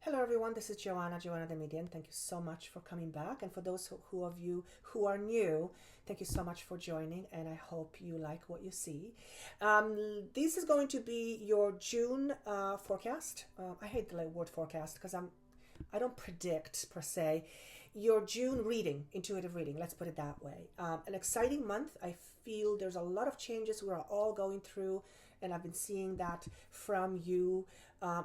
Hello everyone, this is Joanna the Medium. Thank you so much for coming back. And for those of you who are new, thank you so much for joining, and I hope you like what you see. This is going to be your June forecast. I hate the word forecast because I don't predict per se. Your June reading, intuitive reading, let's put it that way. An exciting month. I feel there's a lot of changes we're all going through, and I've been seeing that from you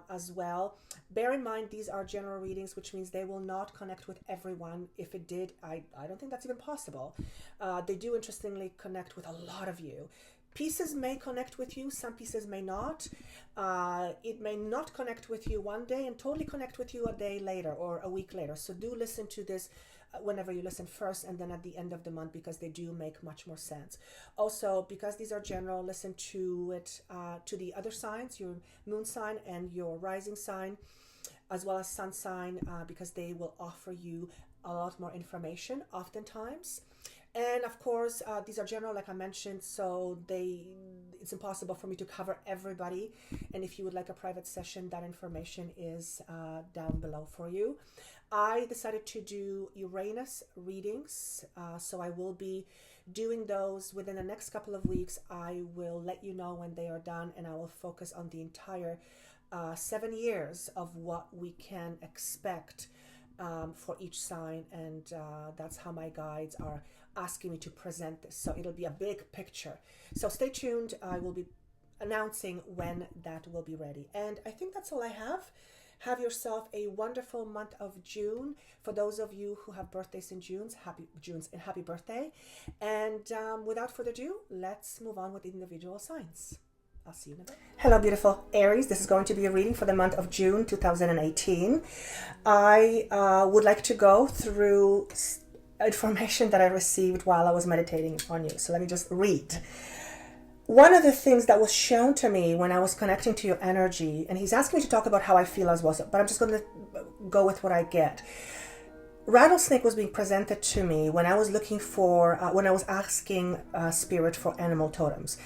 as well. Bear in mind, these are general readings, which means they will not connect with everyone. If it did, I don't think that's even possible. They do, interestingly, connect with a lot of you. Pieces may connect with you, some pieces may not. It may not connect with you one day and totally connect with you a day later or a week later. So do listen to this whenever you listen first and then at the end of the month, because they do make much more sense. Also, because these are general, listen to it to the other signs, your moon sign and your rising sign, as well as sun sign, because they will offer you a lot more information oftentimes. And of course, these are general, like I mentioned, so it's impossible for me to cover everybody. And if you would like a private session, that information is down below for you. I decided to do Uranus readings, so I will be doing those within the next couple of weeks. I will let you know when they are done, and I will focus on the entire 7 years of what we can expect for each sign, and that's how my guides are asking me to present this. So it'll be a big picture. So stay tuned. I will be announcing when that will be ready. And I think that's all I have. Have yourself a wonderful month of June. For those of you who have birthdays in June, happy birthday. And without further ado, let's move on with individual signs. I'll see you in a bit. Hello, beautiful Aries. This is going to be a reading for the month of June 2018. I would like to go through information that I received while I was meditating on you. So let me just read. One of the things that was shown to me when I was connecting to your energy, and he's asking me to talk about how I feel as well, but I'm just going to go with what I get. Rattlesnake was being presented to me when I was looking for, when I was asking spirit for animal totems.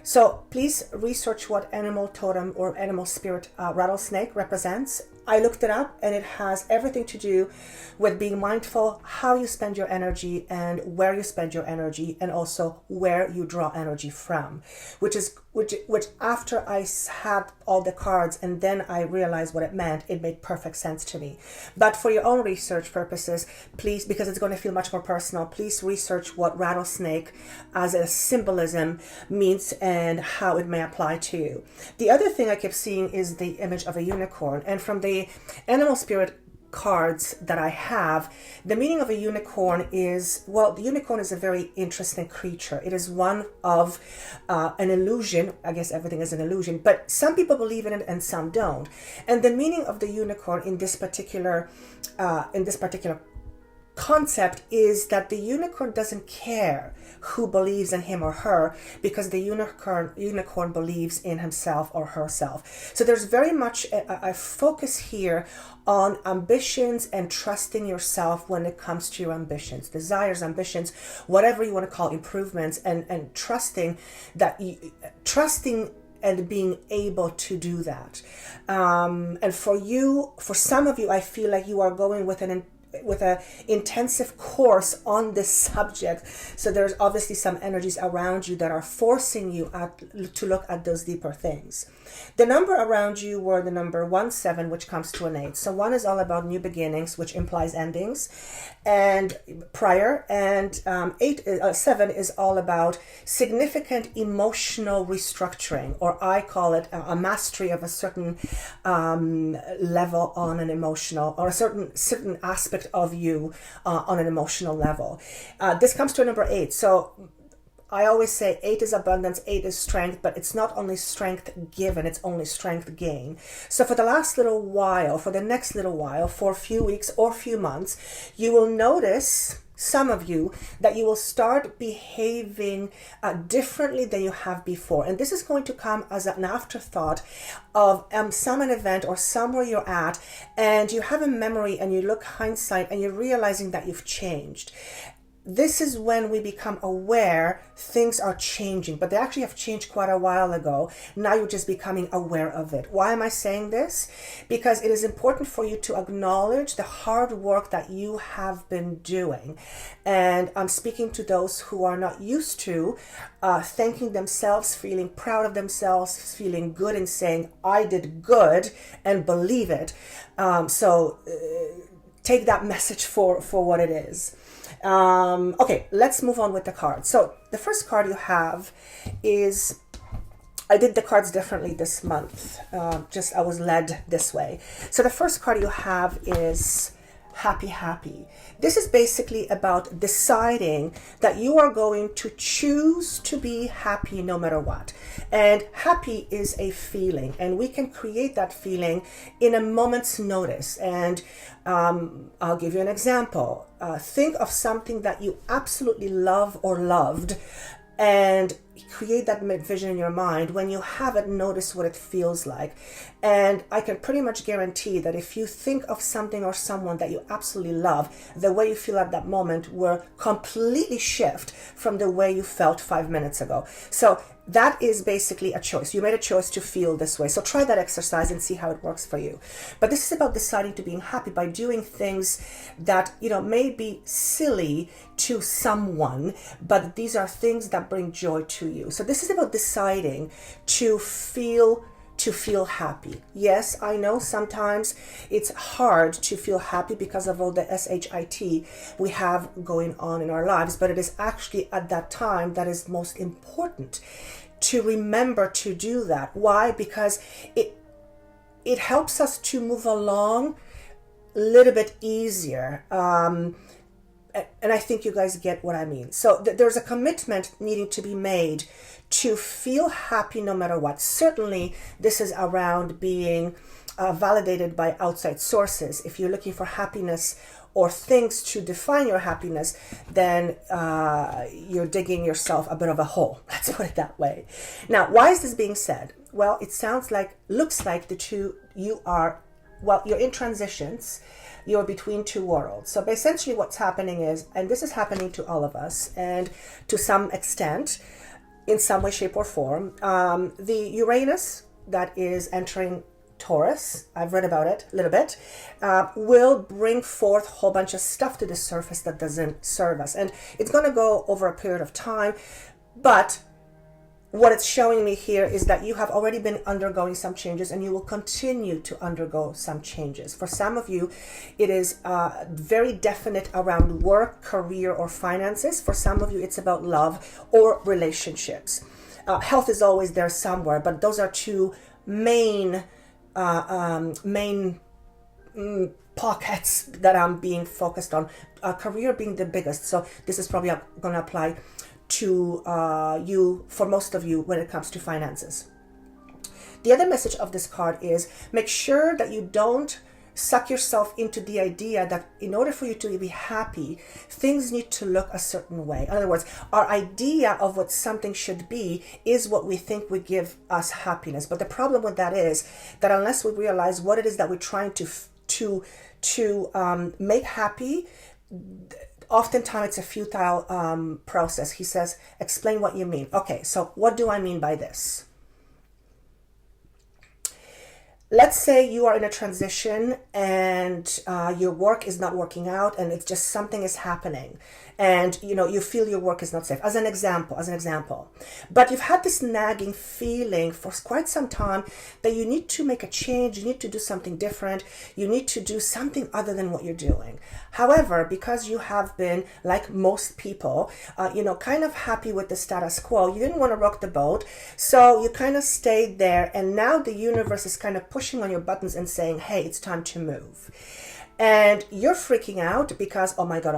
So please research what animal totem or animal spirit rattlesnake represents. I looked it up, and it has everything to do with being mindful how you spend your energy and where you spend your energy, and also where you draw energy from, which after I had all the cards and then I realized what it meant, it made perfect sense to me. But for your own research purposes, please, because it's going to feel much more personal, please research what rattlesnake as a symbolism means and how it may apply to you. The other thing I kept seeing is the image of a unicorn, and from the animal spirit cards that I have, the meaning of a unicorn is, well, the unicorn is a very interesting creature. It is one of an illusion. I guess everything is an illusion, but some people believe in it and some don't. And the meaning of the unicorn in this particular concept is that the unicorn doesn't care who believes in him or her, because the unicorn believes in himself or herself. So there's very much a focus here on ambitions and trusting yourself when it comes to your ambitions, desires, ambitions, whatever you want to call improvements, and trusting and being able to do that. And for some of you, I feel like you are going with an intensive course on this subject. So there's obviously some energies around you that are forcing you to look at those deeper things. The number around you were the number 17, which comes to an 8. So 1 is all about new beginnings, which implies endings and prior, and 7 is all about significant emotional restructuring, or I call it a mastery of a certain level on an emotional, or a certain aspect of you on an emotional level. This comes to a number 8. So I always say 8 is abundance, 8 is strength, but it's not only strength given, it's only strength gain. So for the next little while, for a few weeks or few months, you will notice, some of you, that you will start behaving differently than you have before. And this is going to come as an afterthought of some event or somewhere you're at, and you have a memory and you look hindsight and you're realizing that you've changed. this is when we become aware things are changing, but they actually have changed quite a while ago. Now you're just becoming aware of it. Why am I saying this? Because it is important for you to acknowledge the hard work that you have been doing. And I'm speaking to those who are not used to thanking themselves, feeling proud of themselves, feeling good and saying, I did good, and believe it. So take that message for what it is. Okay, let's move on with the cards. So the first card you have is, I did the cards differently this month. I was led this way. So the first card you have is happy, happy. This is basically about deciding that you are going to choose to be happy no matter what. And happy is a feeling, and we can create that feeling in a moment's notice. And I'll give you an example. Think of something that you absolutely love or loved, and create that vision in your mind. When you have it, notice what it feels like. And I can pretty much guarantee that if you think of something or someone that you absolutely love, the way you feel at that moment will completely shift from the way you felt 5 minutes ago. So that is basically a choice. You made a choice to feel this way. So try that exercise and see how it works for you. But this is about deciding to being happy by doing things that, may be silly to someone, but these are things that bring joy to you. So this is about deciding to feel happy. Yes, I know sometimes it's hard to feel happy because of all the SHIT we have going on in our lives, but it is actually at that time that is most important to remember to do that. Why? Because it helps us to move along a little bit easier. And I think you guys get what I mean. So there's a commitment needing to be made to feel happy no matter what. Certainly, this is around being validated by outside sources. If you're looking for happiness or things to define your happiness, then you're digging yourself a bit of a hole. Let's put it that way. Now, why is this being said? Well, it looks like the two, you're in transitions. You're between two worlds. So essentially what's happening is, and this is happening to all of us, and to some extent, in some way, shape, or form, the Uranus that is entering Taurus, I've read about it a little bit, will bring forth a whole bunch of stuff to the surface that doesn't serve us. And it's going to go over a period of time, but what it's showing me here is that you have already been undergoing some changes, and you will continue to undergo some changes. For some of you, it is very definite around work, career, or finances. For some of you, it's about love or relationships. Health is always there somewhere, but those are two main pockets that I'm being focused on. Career being the biggest. So this is probably going to apply to you, for most of you, when it comes to finances. The other message of this card is make sure that you don't suck yourself into the idea that in order for you to be happy, things need to look a certain way. In other words, our idea of what something should be is what we think would give us happiness. But the problem with that is that unless we realize what it is that we're trying to make happy, oftentimes it's a futile process. He says, explain what you mean. Okay, so what do I mean by this? Let's say you are in a transition and your work is not working out, and it's just something is happening, and you feel your work is not safe, as an example. But you've had this nagging feeling for quite some time that you need to make a change, you need to do something different, you need to do something other than what you're doing. However, because you have been, like most people, kind of happy with the status quo, you didn't want to rock the boat, so you kind of stayed there, and now the universe is kind of pushing on your buttons and saying, hey, it's time to move. And you're freaking out because, oh my God,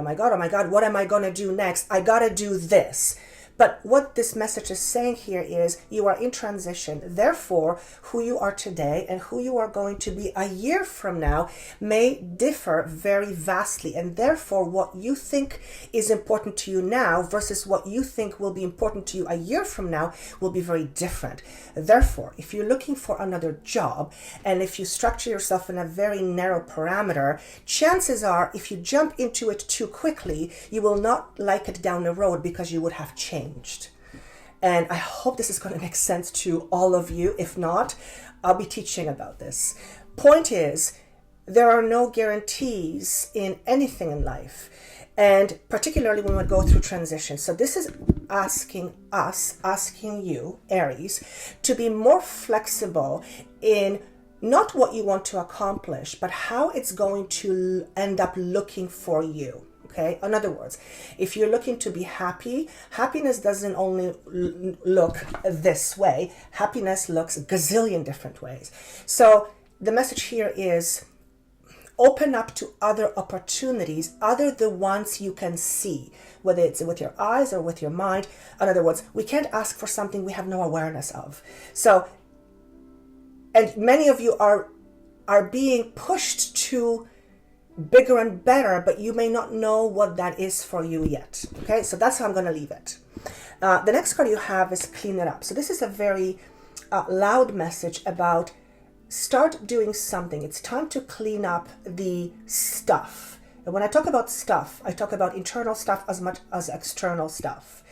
what am I going to do next? I got to do this. But what this message is saying here is you are in transition. Therefore, who you are today and who you are going to be a year from now may differ very vastly. And therefore, what you think is important to you now versus what you think will be important to you a year from now will be very different. Therefore, if you're looking for another job and if you structure yourself in a very narrow parameter, chances are if you jump into it too quickly, you will not like it down the road because you would have changed. And I hope this is going to make sense to all of you. If not, I'll be teaching about this. Point is, there are no guarantees in anything in life, and particularly when we go through transition. So this is asking you, Aries, to be more flexible in not what you want to accomplish, but how it's going to end up looking for you. Okay? In other words, if you're looking to be happy, happiness doesn't only look this way. Happiness looks a gazillion different ways. So the message here is open up to other opportunities other than the ones you can see, whether it's with your eyes or with your mind. In other words, we can't ask for something we have no awareness of. So, and many of you are being pushed to bigger and better, but you may not know what that is for you yet. Okay, so that's how I'm going to leave it. The next card you have is clean it up. So this is a very loud message about start doing something. It's time to clean up the stuff. And when I talk about stuff, I talk about internal stuff as much as external stuff.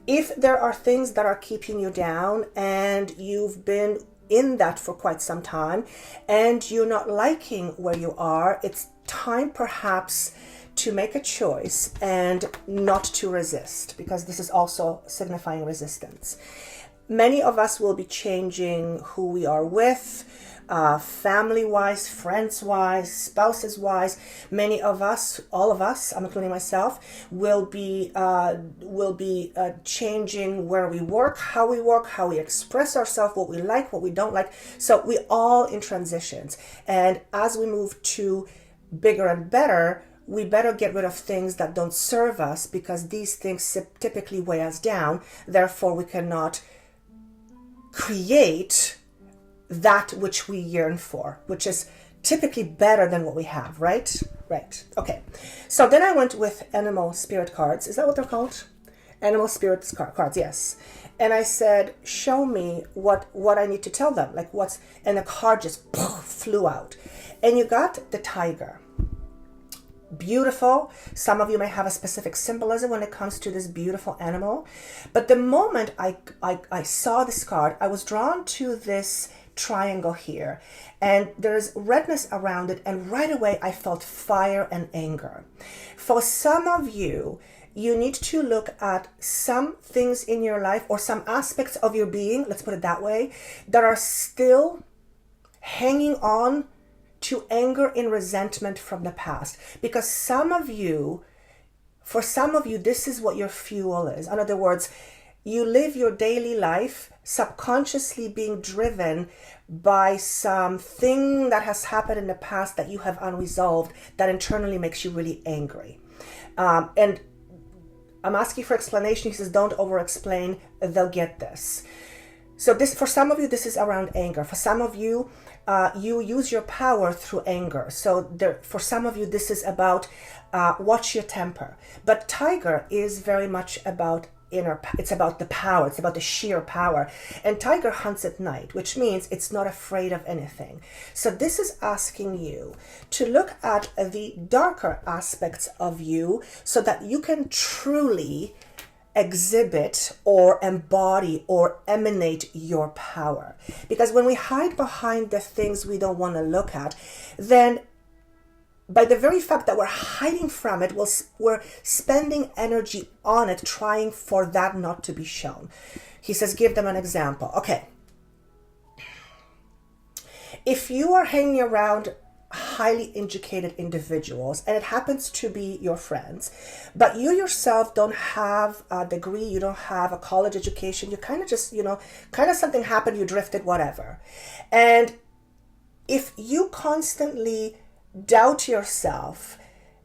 If there are things that are keeping you down and you've been in that for quite some time and you're not liking where you are, it's time perhaps to make a choice and not to resist, because this is also signifying resistance. Many of us will be changing who we are with, family-wise, friends-wise, spouses-wise. Many of us, all of us, I'm including myself, will be changing where we work, how we express ourselves, what we like, what we don't like. So we all in transitions. And as we move to bigger and better, we better get rid of things that don't serve us, because these things typically weigh us down. Therefore, we cannot create that which we yearn for, which is typically better than what we have, right? Right. Okay. So then I went with animal spirit cards. Is that what they're called? Animal spirits cards, yes. And I said, show me what I need to tell them. Like what's, and the card just flew out. And you got the tiger. Beautiful. Some of you may have a specific symbolism when it comes to this beautiful animal. But the moment I saw this card, I was drawn to this triangle here, and there's redness around it, and right away I felt fire and anger. For some of you, you need to look at some things in your life or some aspects of your being, let's put it that way, that are still hanging on to anger and resentment from the past. Because for some of you, this is what your fuel is. In other words, you live your daily life subconsciously being driven by something that has happened in the past that you have unresolved, that internally makes you really angry. And I'm asking for explanation. He says, don't over-explain, they'll get this. So this, for some of you, this is around anger. For some of you, you use your power through anger. So for some of you, this is about watch your temper. But tiger is very much about it's about the power, it's about the sheer power. And tiger hunts at night, which means it's not afraid of anything. So this is asking you to look at the darker aspects of you so that you can truly exhibit or embody or emanate your power. Because when we hide behind the things we don't want to look at, then by the very fact that we're hiding from it, we're spending energy on it, trying for that not to be shown. He says, give them an example. Okay. If you are hanging around highly educated individuals, and it happens to be your friends, but you yourself don't have a degree, you don't have a college education, you kind of just, kind of something happened, you drifted, whatever. And if you constantly doubt yourself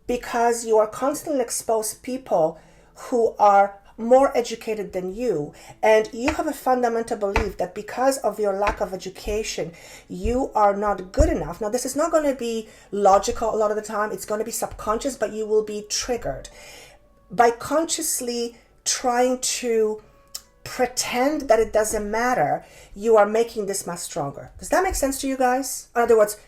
because you are constantly exposed to people who are more educated than you, and you have a fundamental belief that because of your lack of education, you are not good enough. Now, this is not going to be logical a lot of the time. It's going to be subconscious, but you will be triggered by consciously trying to pretend that it doesn't matter. You are making this much stronger. Does that make sense to you guys? In other words,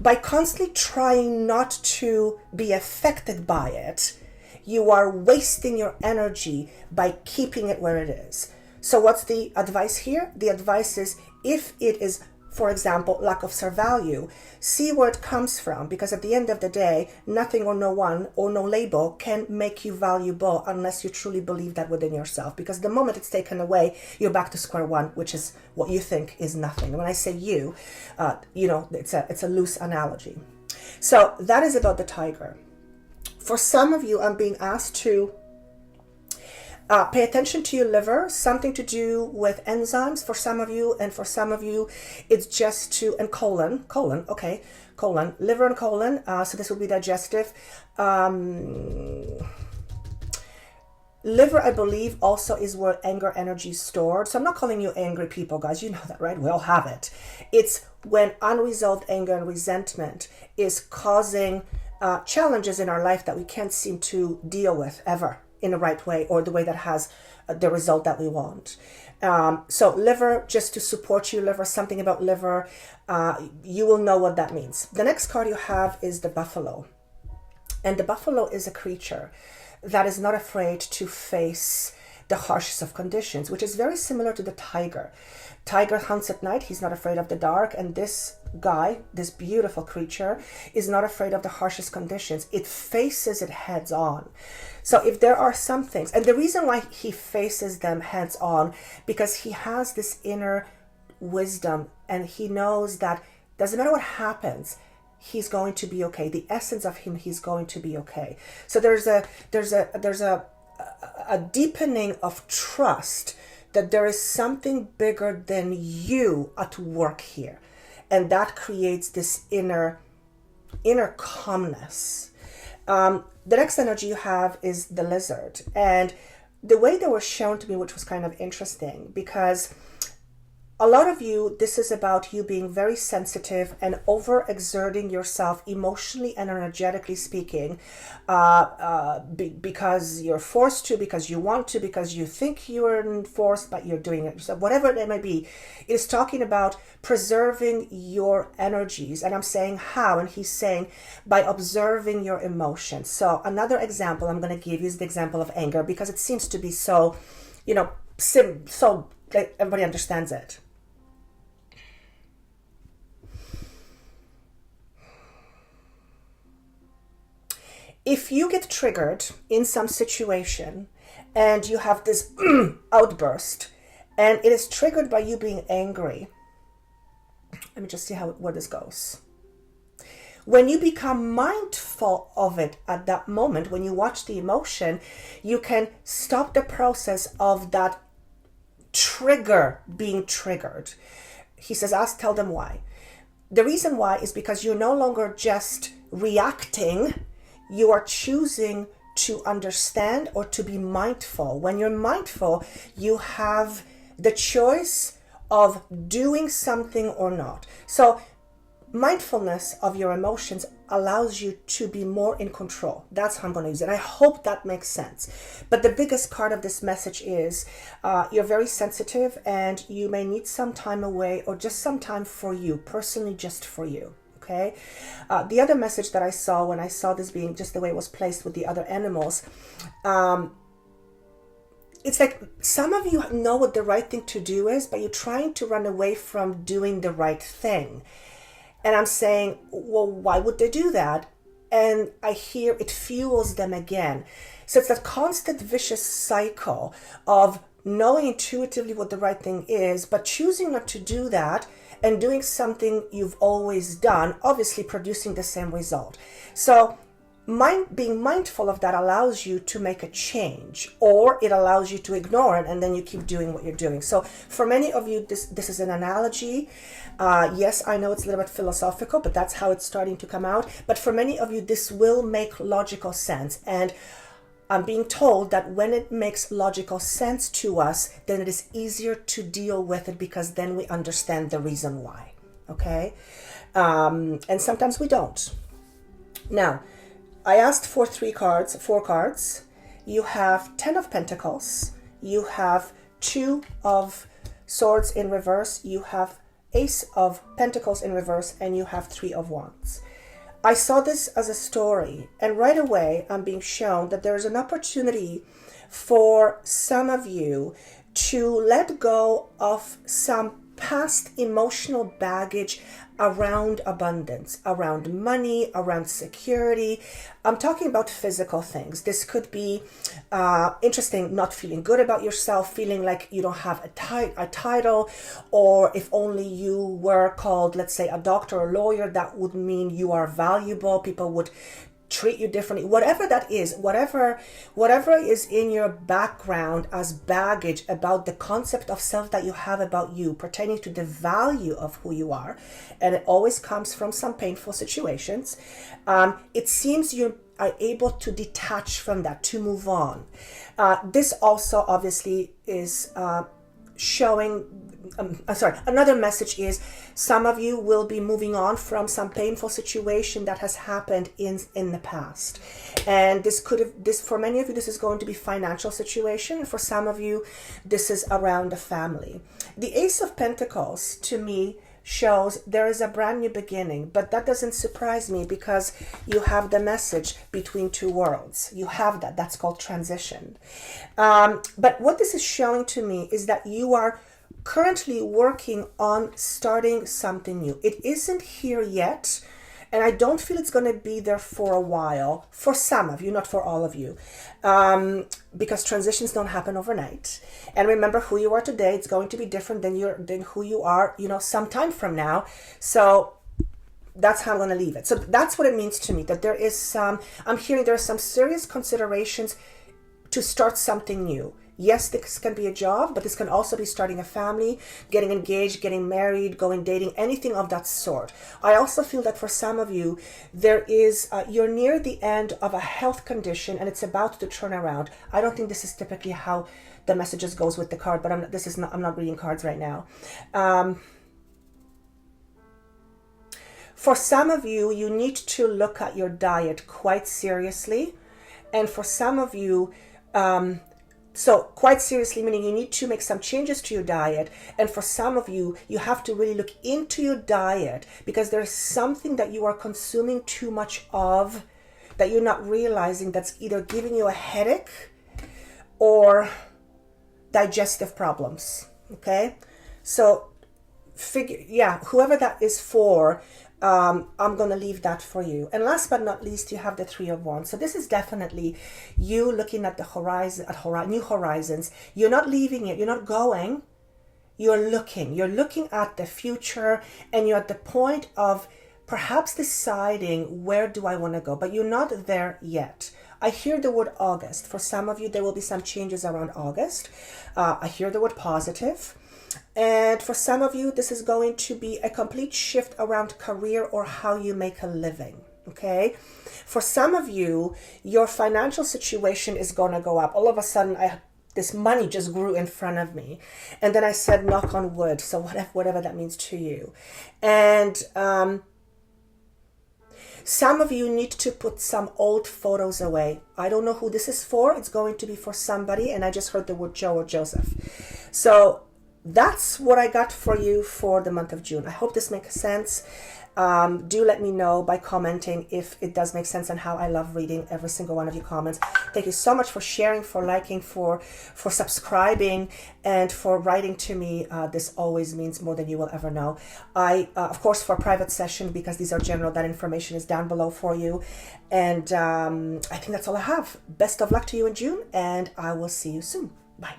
by constantly trying not to be affected by it, you are wasting your energy by keeping it where it is. So what's the advice here? The advice is, if it is, for example, lack of self-value, see where it comes from, because at the end of the day, nothing or no one or no label can make you valuable unless you truly believe that within yourself. Because the moment it's taken away, you're back to square one, which is what you think is nothing. And when I say you, it's a loose analogy. So that is about the tiger. For some of you, I'm being asked to pay attention to your liver, something to do with enzymes for some of you, and for some of you, it's just to, and colon, liver and colon, so this will be digestive. Liver, I believe, also is where anger energy is stored. So I'm not calling you angry people, guys. You know that, right? We all have it. It's when unresolved anger and resentment is causing challenges in our life that we can't seem to deal with ever in the right way, or the way that has the result that we want. So liver, just to support you, liver, something about liver, you will know what that means. The next card you have is the buffalo. And the buffalo is a creature that is not afraid to face the harshest of conditions, which is very similar to the tiger. Tiger hunts at night, he's not afraid of the dark, and this guy, this beautiful creature, is not afraid of the harshest conditions. It faces it heads on. So if there are some things, and the reason why he faces them heads on, because he has this inner wisdom, and he knows that doesn't matter what happens, he's going to be okay. The essence of him, he's going to be okay. So there's a deepening of trust that there is something bigger than you at work here. And that creates this inner calmness. The next energy you have is the lizard. And the way they were shown to me, which was kind of interesting, because a lot of you, this is about you being very sensitive and overexerting yourself emotionally and energetically speaking, because you're forced to, because you want to, because you think you're forced, but you're doing it. So whatever it may be, it's talking about preserving your energies. And I'm saying how, and he's saying by observing your emotions. So another example I'm going to give you is the example of anger, because it seems to be so, so like everybody understands it. If you get triggered in some situation and you have this outburst, and it is triggered by you being angry, let me just see where this goes. When you become mindful of it at that moment, when you watch the emotion, you can stop the process of that trigger being triggered. He says, tell them why. The reason why is because you're no longer just reacting, you are choosing to understand or to be mindful. When you're mindful, you have the choice of doing something or not. So mindfulness of your emotions allows you to be more in control. That's how I'm going to use it. I hope that makes sense. But the biggest part of this message is you're very sensitive, and you may need some time away, or just some time for you, personally, just for you. Okay. The other message that I saw when I saw this being just the way it was placed with the other animals, it's like some of you know what the right thing to do is, but you're trying to run away from doing the right thing. And I'm saying, well, why would they do that? And I hear it fuels them again. So it's that constant vicious cycle of knowing intuitively what the right thing is, but choosing not to do that and doing something you've always done, obviously producing the same result. So being mindful of that allows you to make a change, or it allows you to ignore it and then you keep doing what you're doing. So for many of you, this is an analogy. Yes, I know it's a little bit philosophical, but that's how it's starting to come out. But for many of you, this will make logical sense. And I'm being told that when it makes logical sense to us, then it is easier to deal with it because then we understand the reason why. Okay? And sometimes we don't. Now, I asked for 4 cards. You have 10 of Pentacles. You have 2 of Swords in reverse. You have Ace of Pentacles in reverse. And you have 3 of Wands. I saw this as a story. And right away, I'm being shown that there's an opportunity for some of you to let go of some past emotional baggage around abundance, around money, around security. I'm talking about physical things. This could be interesting, not feeling good about yourself, feeling like you don't have a title, or if only you were called, let's say, a doctor or lawyer, that would mean you are valuable. People would treat you differently, whatever that is, whatever is in your background as baggage about the concept of self that you have about you, pertaining to the value of who you are, and it always comes from some painful situations. It seems you are able to detach from that, to move on. This also obviously is showing, another message is some of you will be moving on from some painful situation that has happened in the past. And this for many of you, this is going to be financial situation. For some of you, this is around a family. The Ace of Pentacles to me shows there is a brand new beginning, but that doesn't surprise me because you have the message between 2 worlds. You have that's called transition. But what this is showing to me is that you are currently working on starting something new. It isn't here yet, and I don't feel it's going to be there for a while, for some of you, not for all of you, because transitions don't happen overnight. And remember, who you are today, it's going to be different than who you are, some time from now. So that's how I'm going to leave it. So that's what it means to me, that there is I'm hearing there are some serious considerations to start something new. Yes, this can be a job, but this can also be starting a family, getting engaged, getting married, going dating, anything of that sort. I also feel that for some of you, there is, you're near the end of a health condition and it's about to turn around. I don't think this is typically how the messages goes with the card, but I'm not reading cards right now. For some of you, you need to look at your diet quite seriously. And for some of you, so quite seriously, meaning you need to make some changes to your diet. And for some of you, you have to really look into your diet because there's something that you are consuming too much of that you're not realizing, that's either giving you a headache or digestive problems. Okay? So whoever that is for, I'm going to leave that for you. And last but not least, you have the 3 of Wands. So this is definitely you looking at the horizon, new horizons. You're not leaving it. You're not going. You're looking at the future, and you're at the point of perhaps deciding, where do I want to go? But you're not there yet. I hear the word August. For some of you, there will be some changes around August. I hear the word positive. And for some of you, this is going to be a complete shift around career or how you make a living, okay? For some of you, your financial situation is going to go up. All of a sudden, this money just grew in front of me. And then I said, knock on wood, so whatever that means to you. And some of you need to put some old photos away. I don't know who this is for. It's going to be for somebody, and I just heard the word Joe or Joseph. So that's what I got for you for the month of June. I hope this makes sense. Do let me know by commenting if it does make sense, and how I love reading every single one of your comments. Thank you so much for sharing, for liking, for subscribing, and for writing to me. This always means more than you will ever know. Of course, for a private session, because these are general, that information is down below for you. And I think that's all I have. Best of luck to you in June, and I will see you soon. Bye.